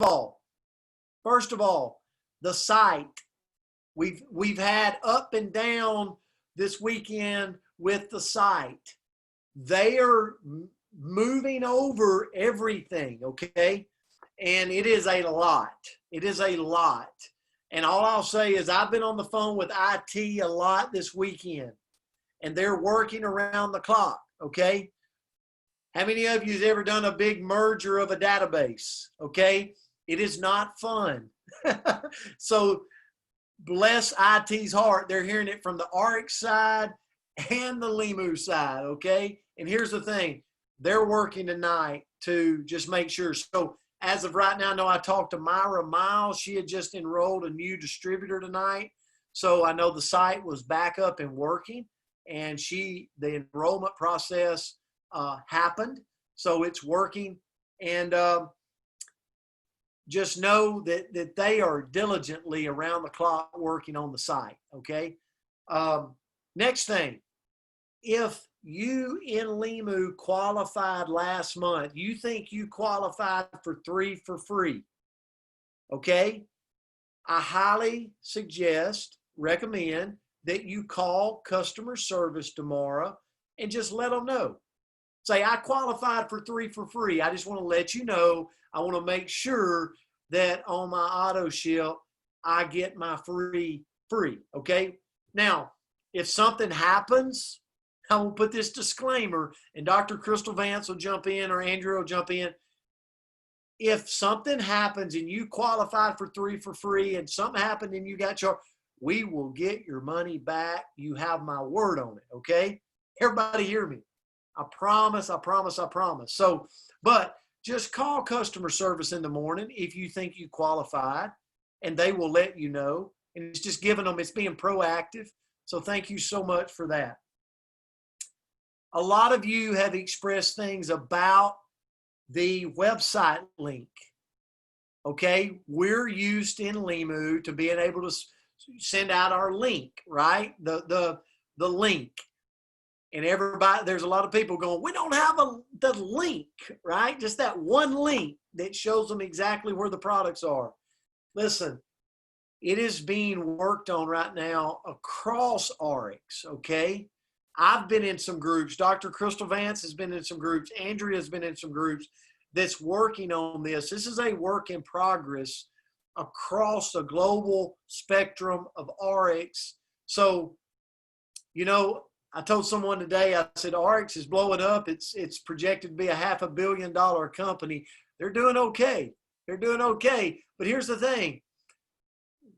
all, first of all, the site. We've had up and down this weekend with the site. They are moving over everything, okay? And it is a lot. It is a lot. And all I'll say is I've been on the phone with IT a lot this weekend, and they're working around the clock, okay? How many of you have ever done a big merger of a database, okay? It is not fun. So bless IT's heart, they're hearing it from the RX side and the Limu side, okay? And here's the thing, they're working tonight to just make sure. So as of right now, I know I talked to Myra Miles. She had just enrolled a new distributor tonight. So I know the site was back up and working, and the enrollment process happened. So it's working. And just know that they are diligently around the clock working on the site, okay? Next thing, if you in Limu qualified last month, you think you qualified for 3 for free, okay? I highly recommend that you call customer service tomorrow and just let them know. Say, I qualified for 3 for free. I just want to let you know. I want to make sure that on my auto ship, I get my free, okay? Now, if something happens, I will put this disclaimer, and Dr. Crystal Vance will jump in or Andrew will jump in. If something happens and you qualified for 3 for free and something happened and you got charged, we will get your money back. You have my word on it, okay? Everybody hear me. I promise, I promise, I promise. So, but just call customer service in the morning if you think you qualified, and they will let you know. And it's just giving them, it's being proactive. So thank you so much for that. A lot of you have expressed things about the website link. Okay, we're used in Limu to being able to send out our link, right? The link. And everybody, there's a lot of people going, we don't have the link, right? Just that one link that shows them exactly where the products are. Listen, it is being worked on right now across RX, okay? I've been in some groups. Dr. Crystal Vance has been in some groups. Andrea has been in some groups that's working on this. This is a work in progress across the global spectrum of RX. So, you know, I told someone today, I said, RX is blowing up. It's projected to be a $500 million company. They're doing okay. They're doing okay. But here's the thing.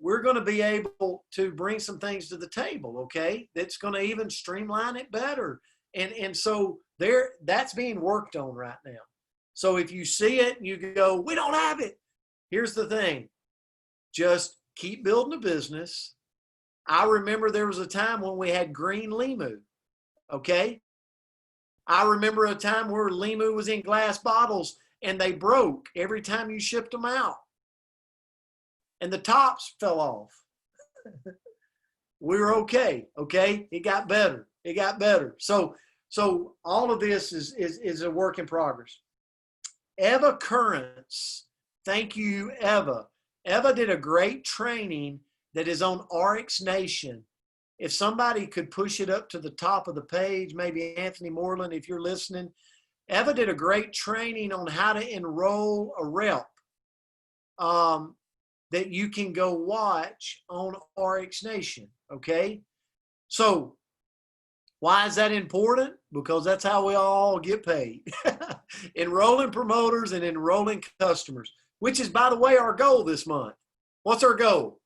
We're going to be able to bring some things to the table, okay, that's going to even streamline it better. And so that's being worked on right now. So if you see it and you go, we don't have it, here's the thing. Just keep building a business. I remember there was a time when we had green Limu, okay? I remember a time where Limu was in glass bottles and they broke every time you shipped them out. And the tops fell off. We were okay, okay? It got better. It got better. So all of this is a work in progress. Eva Currents, thank you, Eva. Eva did a great training that is on RX Nation. If somebody could push it up to the top of the page, maybe Anthony Moreland, if you're listening. Eva did a great training on how to enroll a rep that you can go watch on RX Nation, okay? So why is that important? Because that's how we all get paid. Enrolling promoters and enrolling customers, which is, by the way, our goal this month. What's our goal?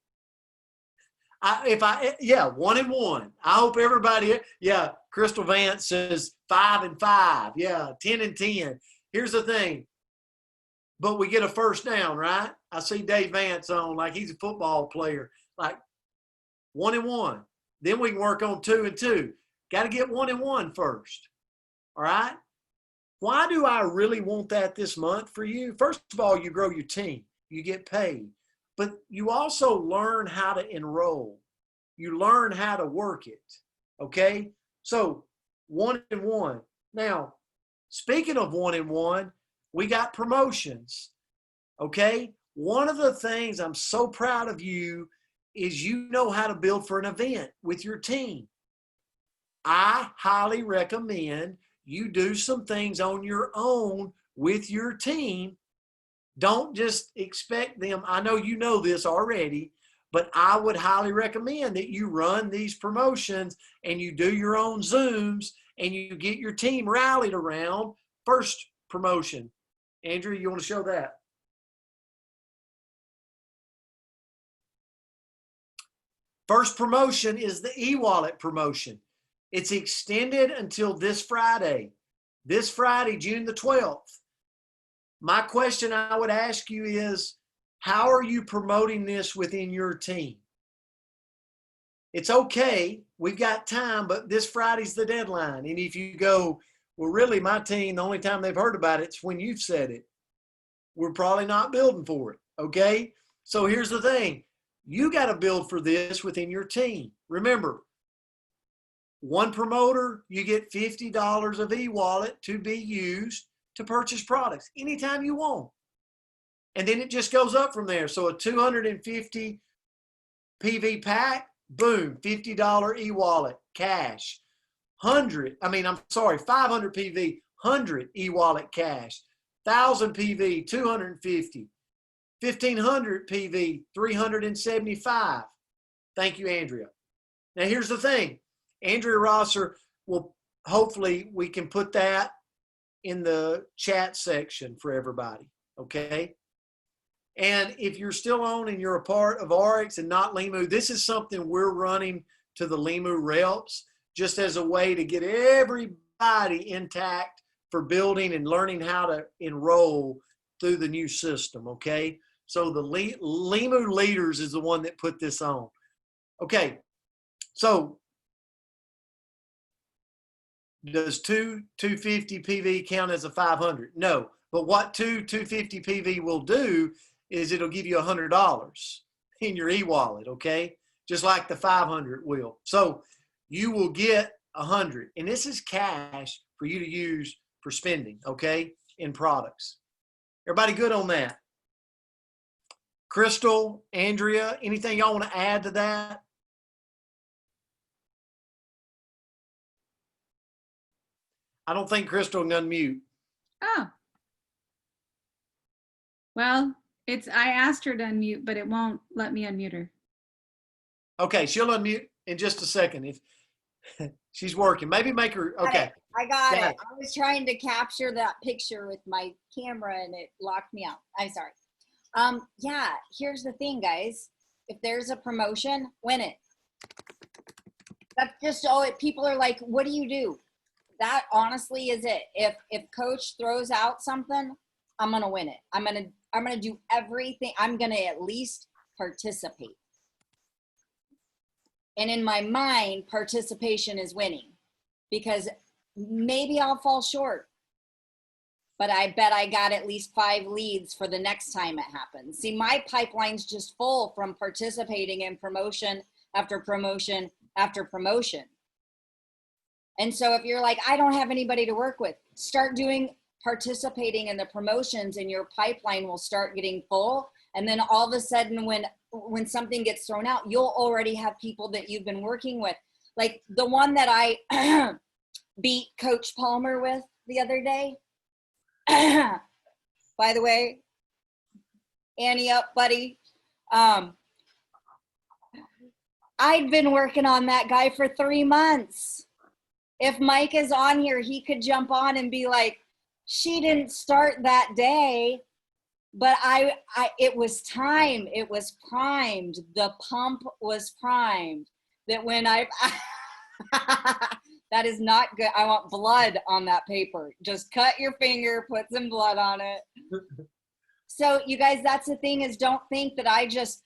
1 and 1. I hope everybody, Crystal Vance says 5 and 5. 10 and 10. Here's the thing. But we get a first down, right? I see Dave Vance on like he's a football player, like 1 and 1. Then we can work on 2 and 2. Got to get 1 and 1 first. All right? Why do I really want that this month for you? First of all, you grow your team. You get paid. But you also learn how to enroll. You learn how to work it. Okay? So 1 and 1. Now, speaking of 1 and 1, we got promotions. Okay? One of the things I'm so proud of you is you know how to build for an event with your team. I highly recommend you do some things on your own with your team. Don't just expect them. I know you know this already, but I would highly recommend that you run these promotions and you do your own Zooms and you get your team rallied around first promotion. Andrew, you want to show that? First promotion is the e-wallet promotion. It's extended until this Friday, June the 12th. My question I would ask you is, how are you promoting this within your team? It's okay, we've got time, but this Friday's the deadline. And if you go, well, really, my team, the only time they've heard about it's when you've said it, we're probably not building for it, okay? So here's the thing. You got to build for this within your team. Remember, one promoter, you get $50 of e-wallet to be used to purchase products anytime you want. And then it just goes up from there. So a 250 PV pack, boom, $50 e-wallet, cash. 500 PV, 100 e-wallet cash. 1,000 PV, 250. 1,500 PV, 375. Thank you, Andrea. Now here's the thing. Andrea Rosser will, hopefully we can put that in the chat section for everybody, okay? And if you're still on and you're a part of RX and not LEMU, this is something we're running to the LEMU reps just as a way to get everybody intact for building and learning how to enroll through the new system, okay? So the LEMU leaders is the one that put this on. Okay, so does 250 PV count as a 500? No, but what 250 PV will do is it'll give you $100 in your e-wallet, okay? Just like the 500 will. So you will get 100, and this is cash for you to use for spending, okay, in products. Everybody good on that? Crystal, Andrea, anything y'all want to add to that? I don't think Crystal can unmute. Oh. Well, I asked her to unmute, but it won't let me unmute her. Okay, she'll unmute in just a second. If she's working, maybe make her, okay. I got it. I was trying to capture that picture with my camera and it locked me out. I'm sorry. Yeah, here's the thing, guys. If there's a promotion, win it. That's just, people are like, what do you do? That honestly is it. If coach throws out something, I'm gonna win it. I'm gonna do everything. I'm gonna at least participate. And in my mind, participation is winning, because maybe I'll fall short, but I bet I got at least 5 leads for the next time it happens. See, my pipeline's just full from participating in promotion after promotion after promotion. And so if you're like, I don't have anybody to work with, start participating in the promotions, and your pipeline will start getting full. And then all of a sudden when something gets thrown out, you'll already have people that you've been working with. Like the one that I beat Coach Palmer with the other day. By the way, Annie up, buddy. I'd been working on that guy for 3 months. If Mike is on here, he could jump on and be like, she didn't start that day, but it was time. It was primed. The pump was primed. That when that is not good. I want blood on that paper. Just cut your finger, put some blood on it. So you guys, that's the thing, is don't think that I just,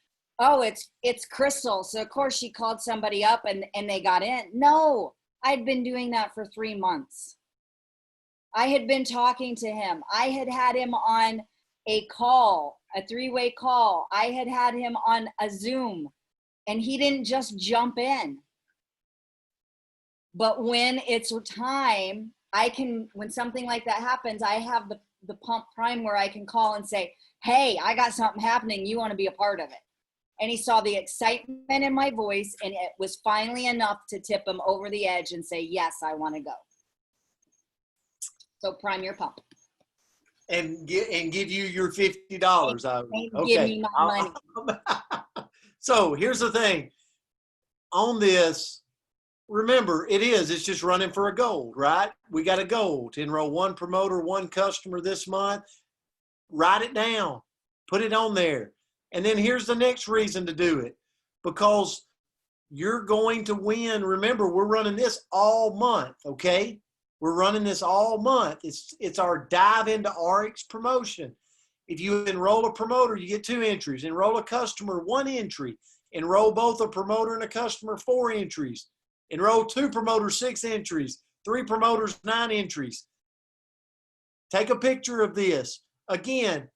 it's Crystal, so of course she called somebody up and they got in. No, I'd been doing that for 3 months. I had been talking to him. I had him on a call, a 3-way call. I had him on a Zoom, and he didn't just jump in. But when it's time, when something like that happens, I have the Pump Prime where I can call and say, hey, I got something happening. You want to be a part of it? And he saw the excitement in my voice, and it was finally enough to tip him over the edge and say, yes, I want to go. So prime your pump. And give you your $50. Give me my money. So here's the thing. On this, remember, it's just running for a gold, right? We got a goal to enroll one promoter, one customer this month. Write it down. Put it on there. And then here's the next reason to do it. Because you're going to win. Remember, we're running this all month, okay? We're running this all month. It's our Dive into RX promotion. If you enroll a promoter, you get 2 entries. Enroll a customer, 1 entry. Enroll both a promoter and a customer, 4 entries. Enroll 2 promoters, 6 entries. 3 promoters, 9 entries. Take a picture of this. Again,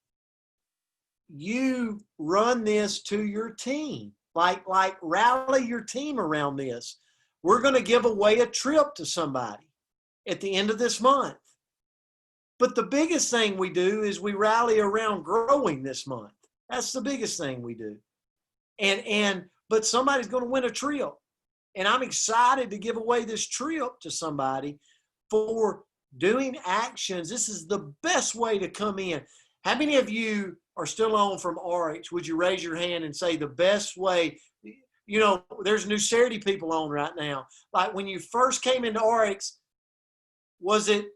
you run this to your team. Like rally your team around this. We're going to give away a trip to somebody at the end of this month. But the biggest thing we do is we rally around growing this month. That's the biggest thing we do. But somebody's going to win a trip. And I'm excited to give away this trip to somebody for doing actions. This is the best way to come in. How many of you are still on from RX? Would you raise your hand and say the best way? You know, there's new Saturday people on right now. Like when you first came into RX, was it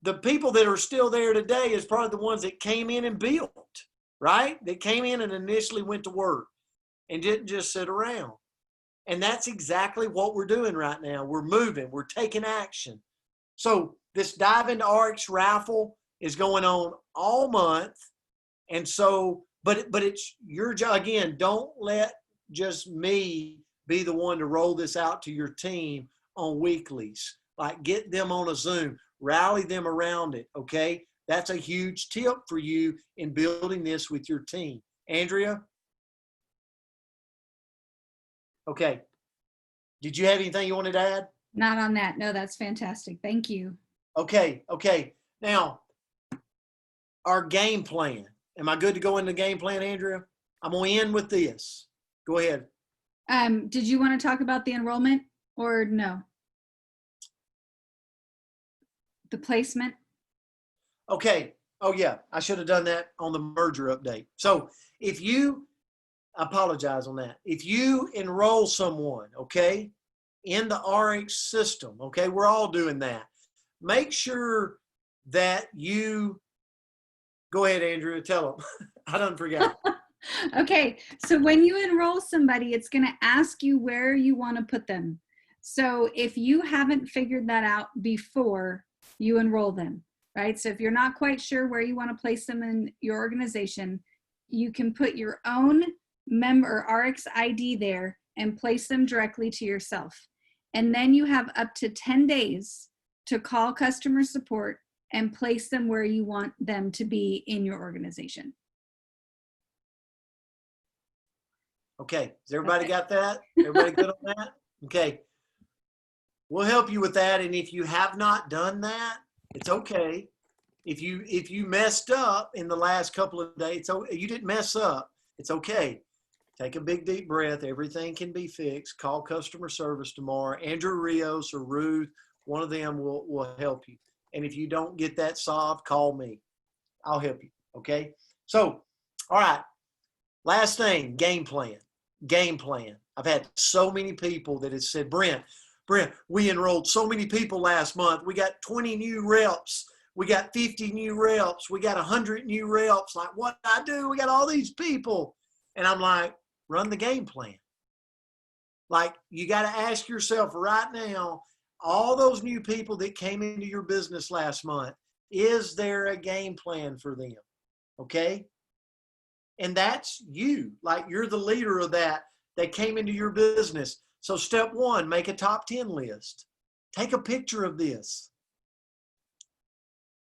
the people that are still there today is probably the ones that came in and built, right? That came in and initially went to work and didn't just sit around. And that's exactly what we're doing right now. We're moving. We're taking action. So this Dive into RX raffle is going on all month. And so, but it's your job. Again, don't let just me be the one to roll this out to your team on weeklies. Like get them on a Zoom, rally them around it, okay? That's a huge tip for you in building this with your team. Andrea? Okay. Did you have anything you wanted to add? Not on that. No, that's fantastic. Thank you. Okay. Now, our game plan. Am I good to go into the game plan, Andrea? I'm going to end with this. Go ahead. Did you want to talk about the enrollment or no? The placement? Okay. Oh, yeah. I should have done that on the merger update. So if you, I apologize on that. If you enroll someone, okay, in the RX system, okay, we're all doing that. Make sure that you, go ahead, Andrea, tell them. I done forgot. Okay, so when you enroll somebody, it's going to ask you where you want to put them. So if you haven't figured that out before you enroll them, right? So if you're not quite sure where you want to place them in your organization, you can put your own member RX ID there and place them directly to yourself. And then you have up to 10 days to call customer support and place them where you want them to be in your organization. Okay. Has everybody got that? Everybody good on that? Okay. We'll help you with that. And if you have not done that, it's okay. If you messed up in the last couple of days, so you didn't mess up, it's okay. Take a big deep breath. Everything can be fixed. Call customer service tomorrow. Andrew Rios or Ruth, one of them will help you. And if you don't get that solved, call me. I'll help you. Okay. So, all right. Last thing, game plan. Game plan. I've had so many people that have said, Brent, we enrolled so many people last month. We got 20 new reps. We got 50 new reps. We got 100 new reps. Like, what do I do? We got all these people. And I'm like, run the game plan. Like, you got to ask yourself right now, all those new people that came into your business last month, is there a game plan for them? Okay. And that's you. Like, you're the leader of that. They came into your business. So step one, make a top 10 list. Take a picture of this.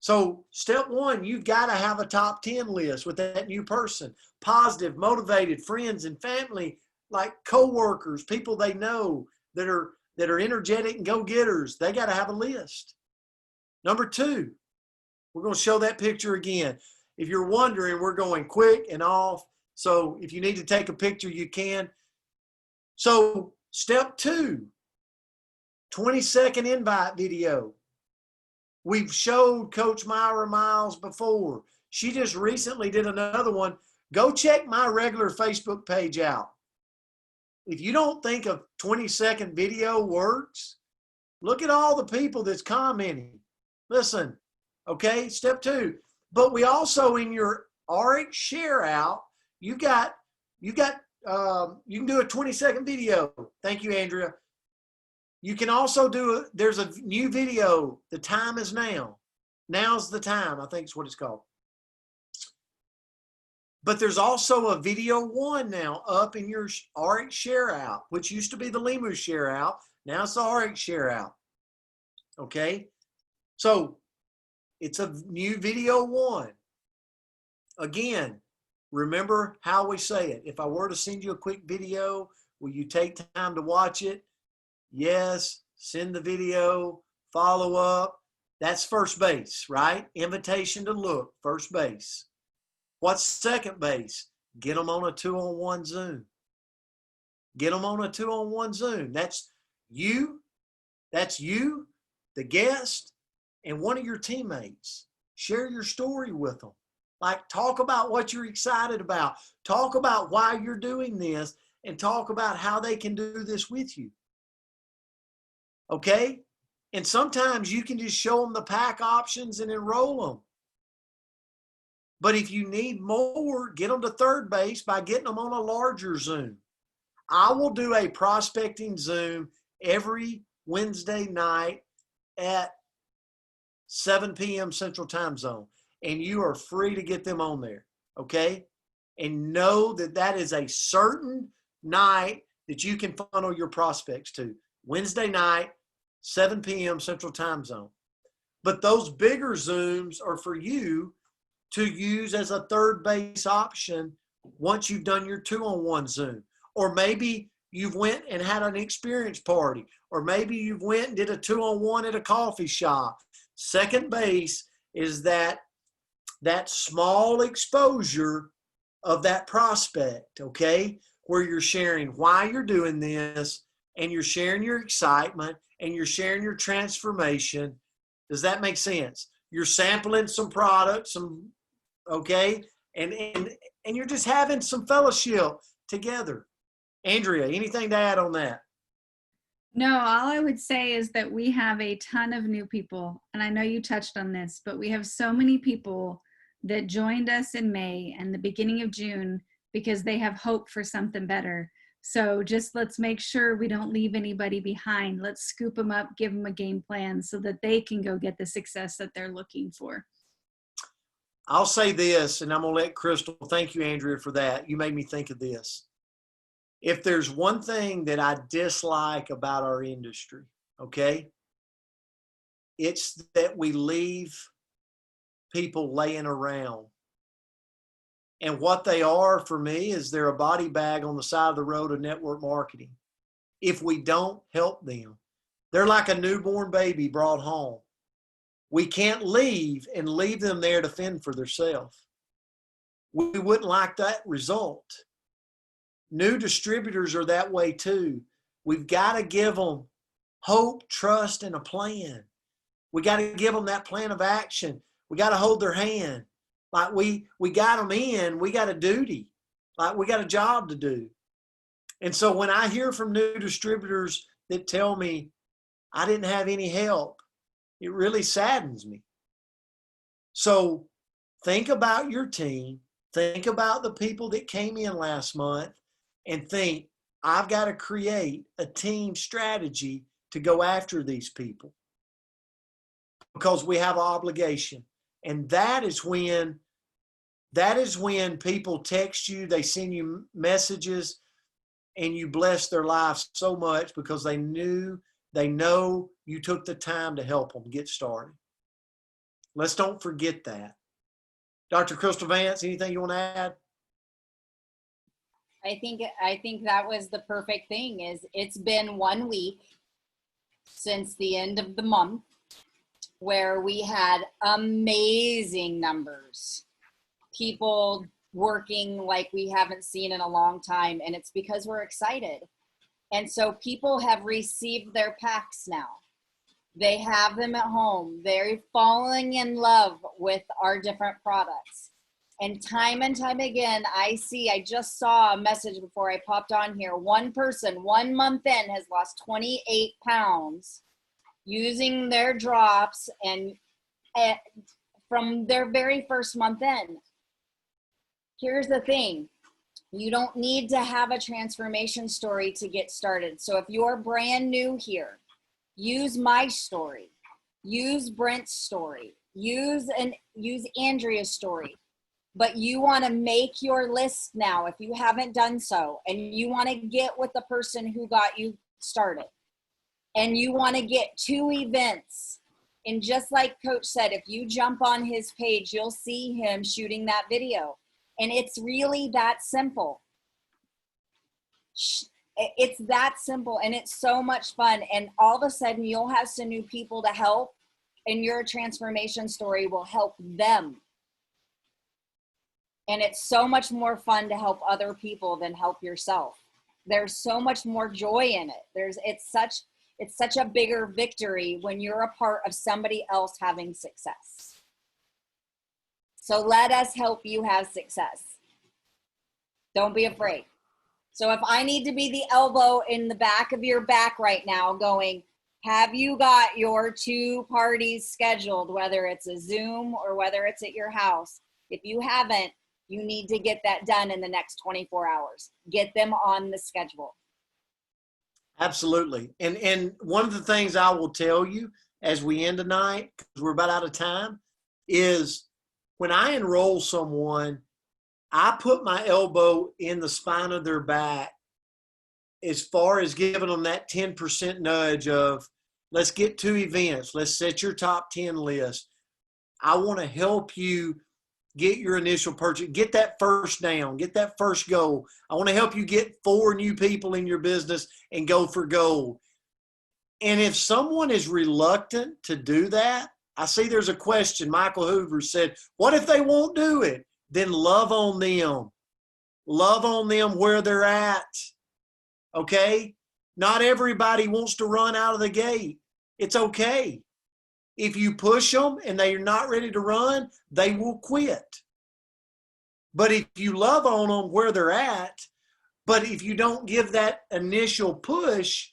So step one, you've got to have a top 10 list with that new person. Positive, motivated friends and family, like coworkers, people they know that are energetic and go-getters. They got to have a list. Number two, We're going to show that picture again. If you're wondering, we're going quick and off. So if you need to take a picture, you can. So step 2, 20-second invite video. We've showed Coach Myra Miles before. She just recently did another one. Go check my regular Facebook page out. If you don't think a 20-second video works, look at all the people that's commenting. Listen, okay, step 2. But we also, in your RX share out, you can do a 20-second video. Thank you, Andrea. You can also there's a new video. The time is now. Now's the time, I think is what it's called. But there's also a video 1 now up in your RX share out, which used to be the Limu share out. Now it's the RX share out. Okay. So it's a new video 1. Again, remember how we say it. If I were to send you a quick video, will you take time to watch it? Yes. Send the video, follow up. That's first base, right? Invitation to look, first base. What's second base? Get them on a 2-on-1 Zoom. Get them on a 2-on-1 Zoom. That's you, the guest, and one of your teammates. Share your story with them. Like, talk about what you're excited about. Talk about why you're doing this, and talk about how they can do this with you. Okay? And sometimes you can just show them the pack options and enroll them. But if you need more, get them to third base by getting them on a larger Zoom. I will do a prospecting Zoom every Wednesday night at 7 p.m. Central Time Zone. And you are free to get them on there, okay? And know that that is a certain night that you can funnel your prospects to. Wednesday night, 7 p.m. Central Time Zone. But those bigger Zooms are for you to use as a third base option once you've done your 2-on-1 Zoom. Or maybe you've went and had an experience party. Or maybe you've went and did a 2-on-1 at a coffee shop. Second base is that small exposure of that prospect, okay? Where you're sharing why you're doing this, and you're sharing your excitement, and you're sharing your transformation. Does that make sense? You're sampling some products, okay? And you're just having some fellowship together. Andrea, anything to add on that? No, all I would say is that we have a ton of new people, and I know you touched on this, but we have so many people that joined us in May and the beginning of June because they have hope for something better. So just let's make sure we don't leave anybody behind. Let's scoop them up, give them a game plan so that they can go get the success that they're looking for. I'll say this, and I'm going to let Crystal, thank you, Andrea, for that. You made me think of this. If there's one thing that I dislike about our industry, okay, it's that we leave people laying around. And what they are for me is they're a body bag on the side of the road of network marketing. If we don't help them, they're like a newborn baby brought home. We can't leave them there to fend for themselves. We wouldn't like that result. New distributors are that way too. We've got to give them hope, trust, and a plan. We got to give them that plan of action. We got to hold their hand. Like we got them in, we got a duty. Like we got a job to do. And so when I hear from new distributors that tell me I didn't have any help, it really saddens me. So think about your team. Think about the people that came in last month and think, I've got to create a team strategy to go after these people because we have an obligation. And that is when people text you, they send you messages, and you bless their lives so much because they know you took the time to help them get started. Let's don't forget that. Dr. Crystal Vance, anything you want to add? I think that was the perfect thing. Is it's been 1 week since the end of the month, where we had amazing numbers. People working like we haven't seen in a long time, and it's because we're excited. And so people have received their packs now. They have them at home. They're falling in love with our different products. And time again, I just saw a message before I popped on here. One person, 1 month in, has lost 28 pounds using their drops and from their very first month in. Here's the thing. You don't need to have a transformation story to get started. So if you're brand new here, use my story, use Brent's story, use Andrea's story. But you want to make your list now if you haven't done so, and you want to get with the person who got you started, and you want to get 2 events. And just like Coach said, if you jump on his page, you'll see him shooting that video. And it's really that simple. It's that simple, and it's so much fun. And all of a sudden you'll have some new people to help, and your transformation story will help them. And it's so much more fun to help other people than help yourself. There's so much more joy in it. It's such a bigger victory when you're a part of somebody else having success. So let us help you have success. Don't be afraid. So if I need to be the elbow in the back of your back right now going, have you got your 2 parties scheduled, whether it's a Zoom or whether it's at your house? If you haven't, you need to get that done in the next 24 hours. Get them on the schedule. Absolutely. And one of the things I will tell you as we end tonight, because we're about out of time, is when I enroll someone, I put my elbow in the spine of their back as far as giving them that 10% nudge of, let's get 2 events. Let's set your top 10 list. I want to help you get your initial purchase, get that first down, get that first goal. I want to help you get 4 new people in your business and go for gold. And if someone is reluctant to do that, I see there's a question. Michael Hoover said, what if they won't do it? Then love on them. Love on them where they're at. Okay? Not everybody wants to run out of the gate. It's okay. If you push them and they're not ready to run, they will quit. But if you love on them where they're at, but if you don't give that initial push,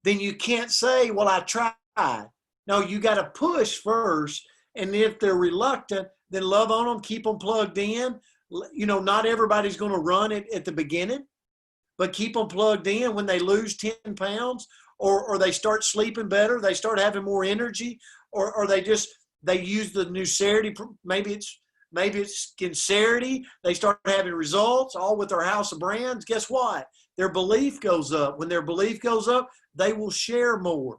then you can't say, well, I tried. No, you got to push first. And if they're reluctant, then love on them, keep them plugged in. You know, not everybody's going to run it at the beginning, but keep them plugged in. When they lose 10 pounds or they start sleeping better, they start having more energy, or they use the Nucerity. Maybe it's Sincerity. They start having results, all with our house of brands. Guess what? Their belief goes up. When their belief goes up, they will share more.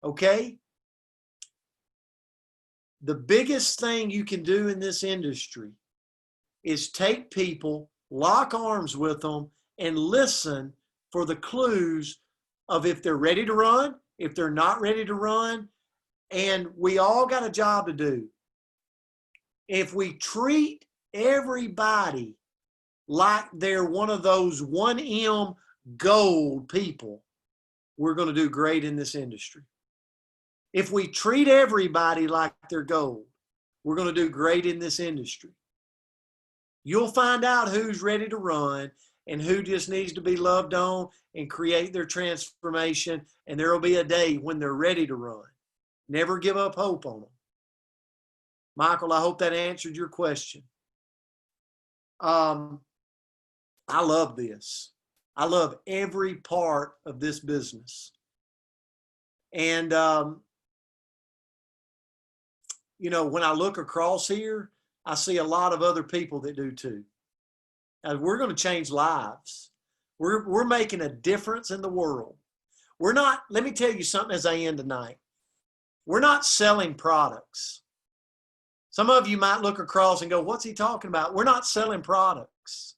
Okay? The biggest thing you can do in this industry is take people, lock arms with them, and listen for the clues of if they're ready to run, if they're not ready to run. And we all got a job to do. If we treat everybody like they're one of those 1M gold people, we're going to do great in this industry. If we treat everybody like they're gold, we're going to do great in this industry. You'll find out who's ready to run and who just needs to be loved on and create their transformation. And there will be a day when they're ready to run. Never give up hope on them. Michael, I hope that answered your question. I love this. I love every part of this business. And, you know, when I look across here, I see a lot of other people that do too. And we're going to change lives. We're making a difference in the world. We're not, let me tell you something as I end tonight. We're not selling products. Some of you might look across and go, what's he talking about? We're not selling products.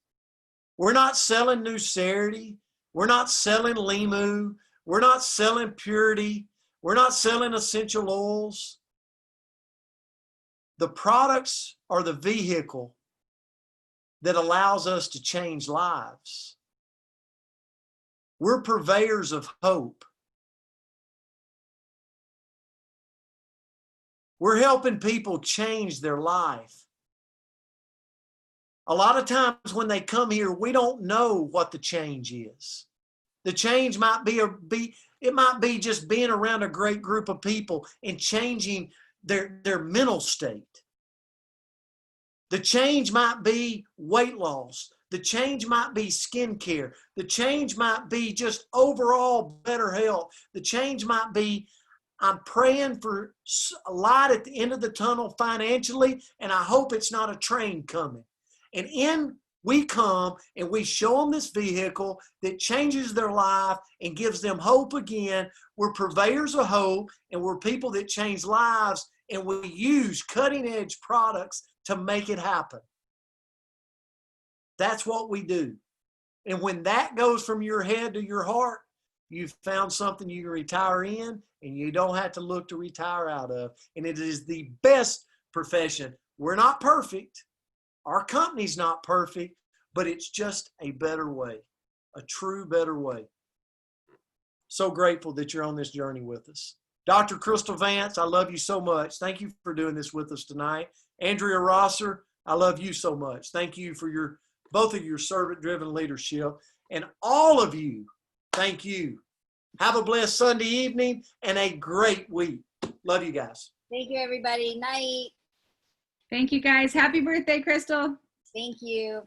We're not selling Nucerity. We're not selling Limu. We're not selling Purity. We're not selling essential oils. The products are the vehicle that allows us to change lives. We're purveyors of hope. We're helping people change their life. A lot of times when they come here, we don't know what the change is. The change might it might be just being around a great group of people and changing their mental state. The change might be weight loss. The change might be skincare. The change might be just overall better health. The change might be, I'm praying for a light at the end of the tunnel financially, and I hope it's not a train coming. And we come and we show them this vehicle that changes their life and gives them hope again. We're purveyors of hope, and we're people that change lives, and we use cutting edge products to make it happen. That's what we do. And when that goes from your head to your heart, you've found something you can retire in, and you don't have to look to retire out of. And it is the best profession. We're not perfect. Our company's not perfect, but it's just a better way, a true better way. So grateful that you're on this journey with us. Dr. Crystal Vance, I love you so much. Thank you for doing this with us tonight. Andrea Rosser, I love you so much. Thank you for both of your servant-driven leadership. And all of you, thank you. Have a blessed Sunday evening and a great week. Love you guys. Thank you, everybody. Night. Thank you, guys. Happy birthday, Crystal. Thank you.